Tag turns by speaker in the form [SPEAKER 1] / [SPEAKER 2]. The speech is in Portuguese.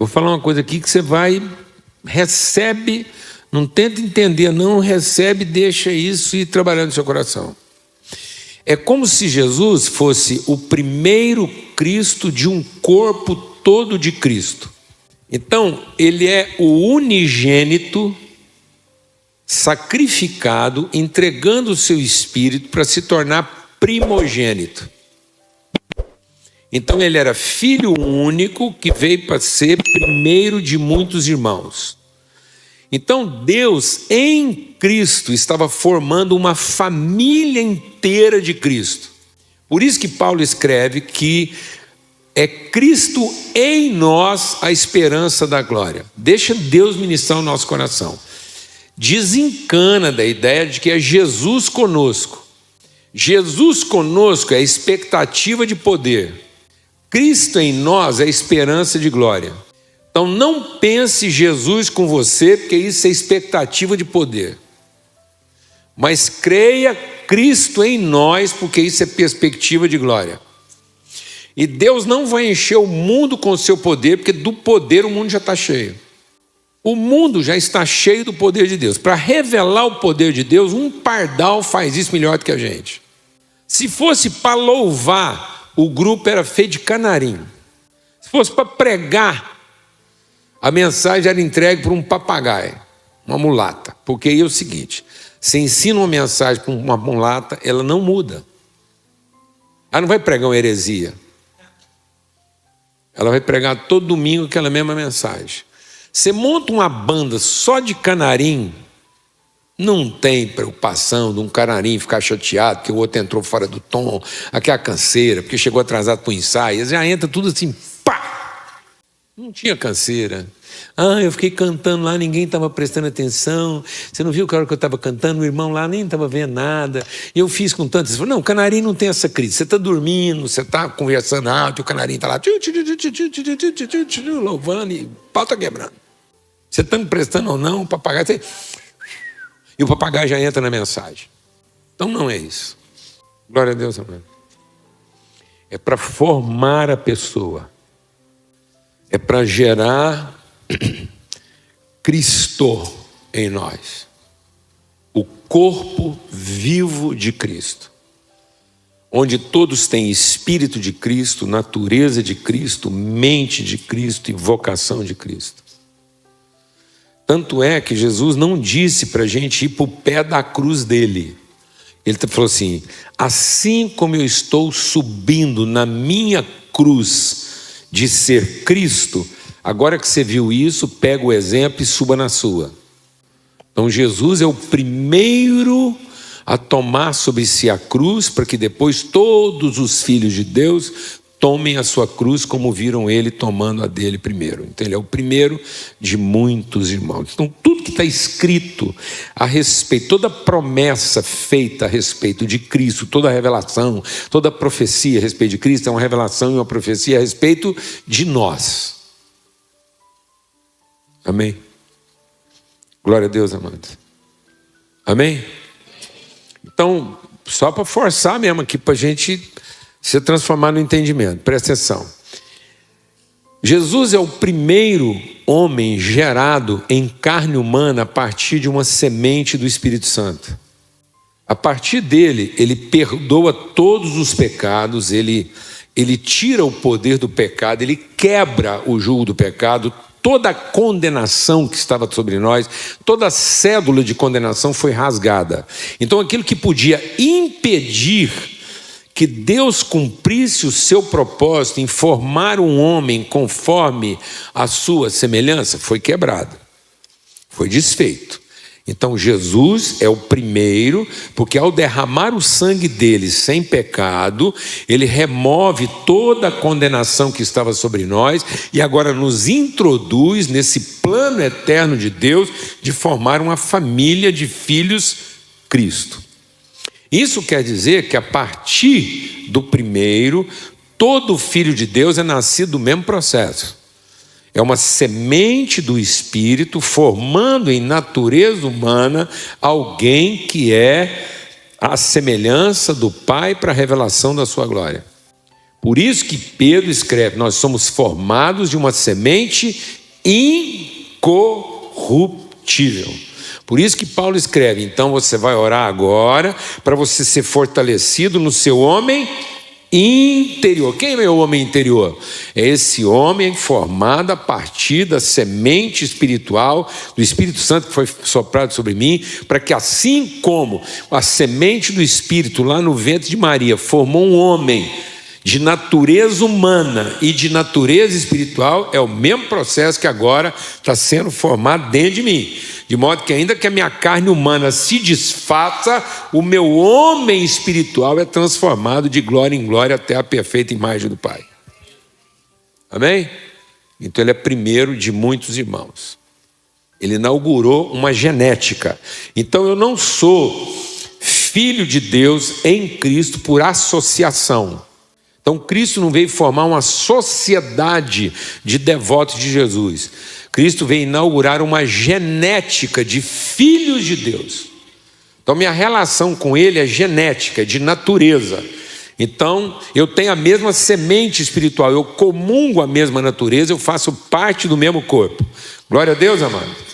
[SPEAKER 1] Vou falar uma coisa aqui que você recebe, não tenta entender, não, recebe, deixa isso ir trabalhando no seu coração. É como se Jesus fosse o primeiro Cristo de um corpo todo de Cristo. Então, ele é o unigênito, sacrificado, entregando o seu espírito para se tornar primogênito. Então ele era filho único que veio para ser primeiro de muitos irmãos. Então Deus em Cristo estava formando uma família inteira de Cristo. Por isso que Paulo escreve que é Cristo em nós a esperança da glória. Deixa Deus ministrar o nosso coração. Desencana da ideia de que é Jesus conosco. Jesus conosco é a expectativa de poder. Cristo em nós é a esperança de glória. Então não pense Jesus com você, porque isso é expectativa de poder. Mas creia Cristo em nós, porque isso é perspectiva de glória. E Deus não vai encher o mundo com o seu poder, porque do poder o mundo já está cheio. O mundo já está cheio do poder de Deus. Para revelar o poder de Deus, um pardal faz isso melhor do que a gente. Se fosse para louvar, o grupo era feito de canarinho. Se fosse para pregar, a mensagem era entregue por um papagaio, uma mulata. Porque aí é o seguinte, você ensina uma mensagem para uma mulata, ela não muda. Ela não vai pregar uma heresia. Ela vai pregar todo domingo aquela mesma mensagem. Você monta uma banda só de canarim, não tem preocupação de um canarim ficar chateado porque o outro entrou fora do tom, aquela canseira, porque chegou atrasado para o ensaio, já entra tudo assim, pá! Não tinha canseira. Eu fiquei cantando lá, ninguém estava prestando atenção. Você não viu que a hora que eu estava cantando, o irmão lá nem estava vendo nada. Eu fiz com tanto. Você falou, não, o canarim não tem essa crise. Você está dormindo, você está conversando alto, e o canarim está lá, louvando e o pau está quebrando. Você está me prestando ou não, o papagaio... E o papagaio já entra na mensagem. Então não é isso. Glória a Deus, amém. É para formar a pessoa. É para gerar Cristo em nós. O corpo vivo de Cristo. Onde todos têm espírito de Cristo, natureza de Cristo, mente de Cristo e vocação de Cristo. Tanto é que Jesus não disse para a gente ir para o pé da cruz dele. Ele falou assim, assim como eu estou subindo na minha cruz de ser Cristo, agora que você viu isso, pega o exemplo e suba na sua. Então Jesus é o primeiro a tomar sobre si a cruz, para que depois todos os filhos de Deus tomem a sua cruz como viram ele tomando a dele primeiro. Então ele é o primeiro de muitos irmãos. Então tudo que está escrito a respeito, toda promessa feita a respeito de Cristo, toda revelação, toda profecia a respeito de Cristo é uma revelação e uma profecia a respeito de nós. Amém? Glória a Deus, amados. Amém? Então, só para forçar mesmo aqui, para a gente se transformar no entendimento. Presta atenção. Jesus é o primeiro homem gerado em carne humana a partir de uma semente do Espírito Santo. A partir dele, ele perdoa todos os pecados, ele tira o poder do pecado, ele quebra o jugo do pecado, toda a condenação que estava sobre nós, toda a cédula de condenação foi rasgada. Então aquilo que podia impedir que Deus cumprisse o seu propósito em formar um homem conforme a sua semelhança, foi quebrado, foi desfeito. Então Jesus é o primeiro, porque ao derramar o sangue dele sem pecado, ele remove toda a condenação que estava sobre nós e agora nos introduz nesse plano eterno de Deus de formar uma família de filhos Cristo. Isso quer dizer que a partir do primeiro, todo filho de Deus é nascido do mesmo processo. É uma semente do Espírito formando em natureza humana alguém que é a semelhança do Pai para a revelação da sua glória. Por isso que Pedro escreve: nós somos formados de uma semente incorruptível. Por isso que Paulo escreve: então você vai orar agora para você ser fortalecido no seu homem interior. Quem é meu homem interior? É esse homem formado a partir da semente espiritual do Espírito Santo que foi soprado sobre mim, para que assim como a semente do Espírito lá no ventre de Maria formou um homem de natureza humana e de natureza espiritual, é o mesmo processo que agora está sendo formado dentro de mim, de modo que ainda que a minha carne humana se desfaça, o meu homem espiritual é transformado de glória em glória até a perfeita imagem do Pai. Amém? Então ele é primeiro de muitos irmãos. Ele inaugurou uma genética. Então eu não sou filho de Deus em Cristo por associação. Então Cristo não veio formar uma sociedade de devotos de Jesus. Cristo veio inaugurar uma genética de filhos de Deus. Então minha relação com Ele é genética, de natureza. Então eu tenho a mesma semente espiritual, eu comungo a mesma natureza, eu faço parte do mesmo corpo. Glória a Deus, amado.